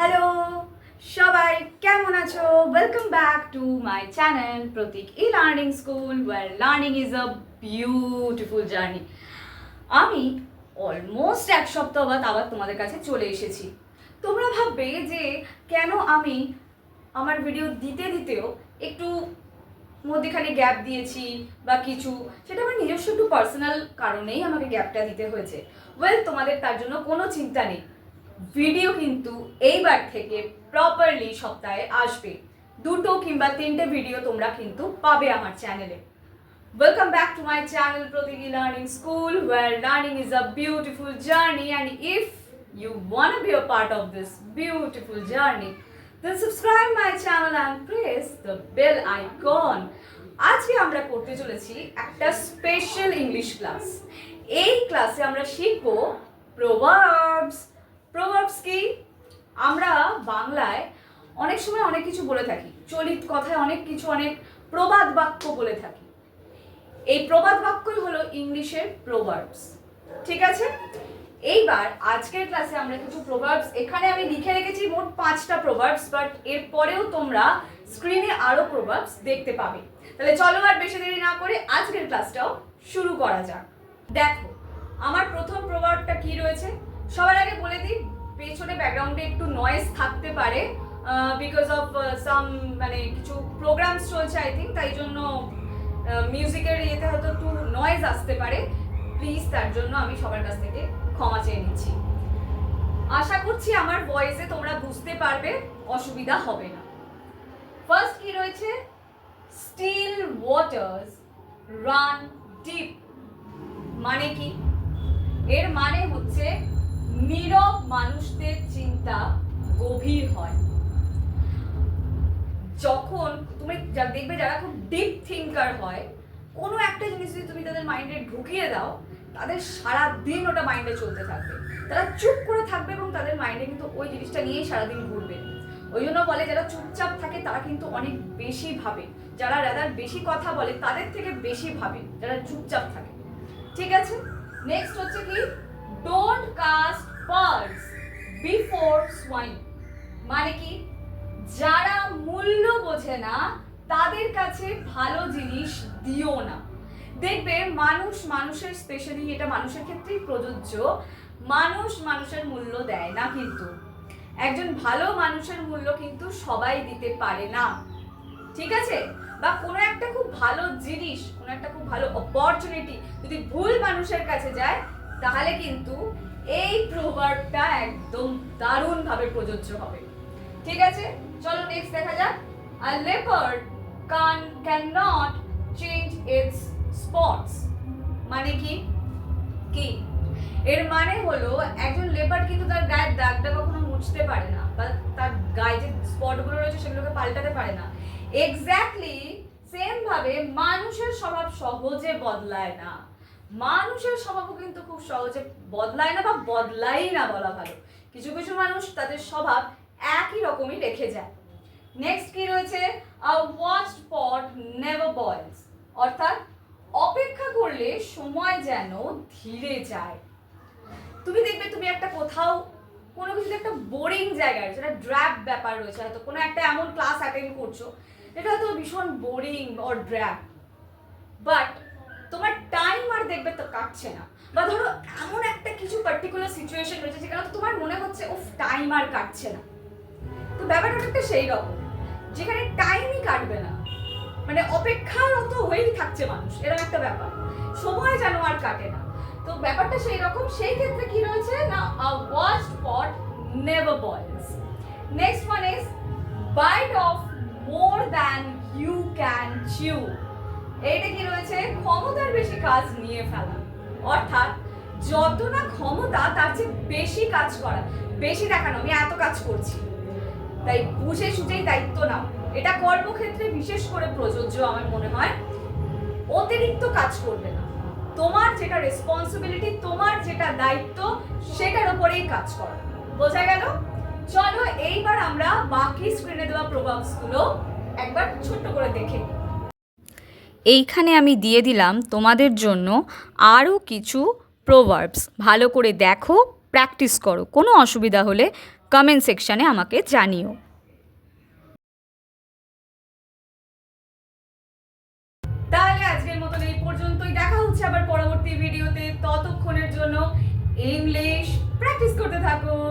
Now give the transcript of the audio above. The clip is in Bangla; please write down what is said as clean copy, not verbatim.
হ্যালো সবাই, কেমন আছো? Welcome back to my channel Pratik learning school, where learning is a beautiful journey. আমি অলমোস্ট এক সপ্তাহ বাদ আবার তোমাদের কাছে চলে এসেছি। তোমরা ভাববে যে কেন আমি আমার ভিডিও দিতে দিতেও একটু মধ্যেখানে গ্যাপ দিয়েছি বা কিছু, সেটা আমার নিজস্ব একটু পার্সোনাল কারণেই আমাকে গ্যাপটা দিতে হয়েছে। তোমাদের তার জন্য কোনো চিন্তা নেই, ভিডিও কিন্তু এইবার থেকে প্রপারলি সপ্তাহে আসবে। 2 কিংবা 3টে ভিডিও তোমরা কিন্তু পাবে আমার চ্যানেলে। Welcome back to my channel Pratik learning school, where learning is a beautiful journey, and if you want to be a part of this beautiful journey, then subscribe my channel and press the bell icon. আজকে আমরা করতে চলেছি একটা স্পেশাল ইংলিশ ক্লাস। এই ক্লাসে আমরা শিখব প্রভার্বস। প্রভার্বস কি? আমরা বাংলায় অনেক সময় অনেক কিছু বলে থাকি, চলিত কথায় অনেক কিছু, অনেক প্রবাদ বাক্য বলে থাকি। এই প্রবাদ বাক্যই হলো ইংলিশের প্রভার্বস। ঠিক আছে, এইবার আজকের ক্লাসে আমরা কিছু প্রভার্বস, এখানে আমি লিখে রেখেছি মোট 5টা প্রভার্বস, বাট এর পরেও তোমরা স্ক্রিনে আরো প্রভার্বস দেখতে পাবে। তাহলে চলো আর বেশি দেরি না করে আজকের ক্লাসটাও শুরু করা যাক। দেখো আমার প্রথম প্রভার্বটা কি রয়েছে। সবার আগে বলে দিই, পেছনে ব্যাকগ্রাউন্ডে একটু নয়েজ থাকতে পারে, বিকজ অফ সাম কিছু প্রোগ্রামস চলছে আই থিঙ্ক, তাই জন্য মিউজিকের ইয়েতে হয়তো একটু নয়েজ আসতে পারে। প্লিজ তার জন্য আমি সবার কাছ থেকে ক্ষমা চেয়ে নিচ্ছি। আশা করছি আমার ভয়েসে তোমরা বুঝতে পারবে, অসুবিধা হবে না। ফার্স্ট কি রয়েছে? Still waters run deep. মানে কি? এর মানে হচ্ছে নীরব মানুষদের চিন্তা গভীর হয়। যখন তুমি দেখবে যারা খুব ডিপ থিঙ্কার হয়, কোনো একটা জিনিস যদি তুমি তাদের মাইন্ডে ঢুকিয়ে দাও, তাদের সারা দিন ওটা মাইন্ডে চলতে থাকবে। তারা চুপ করে থাকবে এবং তাদের মাইন্ডে কিন্তু ওই জিনিসটা নিয়েই সারাদিন ঘুরবে। ওই জন্য বলে যারা চুপচাপ থাকে তারা কিন্তু অনেক বেশি ভাবে, যারা রাদার বেশি কথা বলে তাদের থেকে বেশি ভাবে যারা চুপচাপ থাকে। ঠিক আছে, নেক্সট হচ্ছে কি? Don't cast pearls before swine. মানে কি? যারা মূল্য বোঝে না তাদের কাছে ভালো জিনিস দিও না। দেখবে মানুষ মানুষের, স্পেশালি এটা মানুষের ক্ষেত্রেই প্রযোজ্য, মানুষ মানুষের মূল্য দেয় না। কিন্তু একজন ভালো মানুষের মূল্য কিন্তু সবাই দিতে পারে না। ঠিক আছে, বা কোনো একটা খুব ভালো জিনিস, কোনো একটা খুব ভালো অপরচুনিটি যদি ভুল মানুষের কাছে যায়, তাহলে কিন্তু এই প্রভাবটা একদম দারুণভাবে প্রযোজ্য হবে। ঠিক আছে, চলো নেক্সট দেখা যাক। A leopard cannot change its spots. মানে কি? কি এর মানে হলো একজন লেপার্ড কিন্তু তার গায়ের দাগটা কখনো মুছতে পারে না, বা তার গায়ে যে স্পটগুলো রয়েছে সেগুলোকে পাল্টাতে পারে না। এক্স্যাক্টলি সেম ভাবে মানুষের স্বভাব সহজে বদলায় না। মানুষের স্বভাবও কিন্তু খুব সহজে বদলায় না, বা বদলাই না বলা ভালো। কিছু কিছু মানুষ তাদের স্বভাব একই রকমই রেখে যায়। নেক্সট কি রয়েছে? আ ওয়াচড পট নেভার বয়েলস। অর্থাৎ অপেক্ষা করলে সময় যেন ধীরে যায়। তুমি দেখবে তুমি একটা কোথাও কোনো কিছু একটা বোরিং জায়গায়, যেটা ড্র্যাব ব্যাপার রয়েছে, হয়তো কোনো একটা এমন ক্লাস অ্যাটেন্ড করছো যেটা হয়তো ভীষণ বোরিং অর ড্র্যাব, বাট তোমার টাইম আর দেখবে তো কাটছে না। বা ধরো এমন একটা কিছু পার্টিকুলার সিচুয়েশন রয়েছে যেখানে তোমার মনে হচ্ছে ও টাইম আর কাটছে না। তো ব্যাপারটা একটা সেই রকম, যেখানে টাইমই কাটবে না, মানে অপেক্ষারত হয়েই থাকছে মানুষ, এরকম একটা ব্যাপার, সময় যেন আর কাটে না। তো ব্যাপারটা সেই রকম। সেই ক্ষেত্রে কি রয়েছে না, a watched pot never boils. Next one is bite off more than you can chew. এইটা কি রয়েছে? ক্ষমতার বেশি কাজ নিয়ে ফেলা। অর্থাৎ যত না ক্ষমতা তার চেয়ে বেশি কাজ করা, বেশি দেখানো, আমি এত কাজ করছি। তাই বুঝে সুঝেই দায়িত্ব নাও। এটা কর্মক্ষেত্রে বিশেষ করে প্রযোজ্য আমার মনে হয়। অতিরিক্ত কাজ করবে না, তোমার যেটা রেসপন্সিবিলিটি, তোমার যেটা দায়িত্ব, সেটার উপরেই কাজ করো। বোঝা গেল? চলো এইবার আমরা বাকি স্ক্রিনে দেওয়া প্রভাবসগুলো একবার ছোট্ট করে দেখে নিই। এইখানে আমি দিয়ে দিলাম তোমাদের জন্য আরও কিছু প্রভার্বস। ভালো করে দেখো, প্র্যাকটিস করো। কোনো অসুবিধা হলে কমেন্ট সেকশানে আমাকে জানিও। তাহলে আজকের মতন এই পর্যন্তই, দেখা হচ্ছে আবার পরবর্তী ভিডিওতে। ততক্ষণের জন্য ইংলিশ প্র্যাকটিস করতে থাকুন।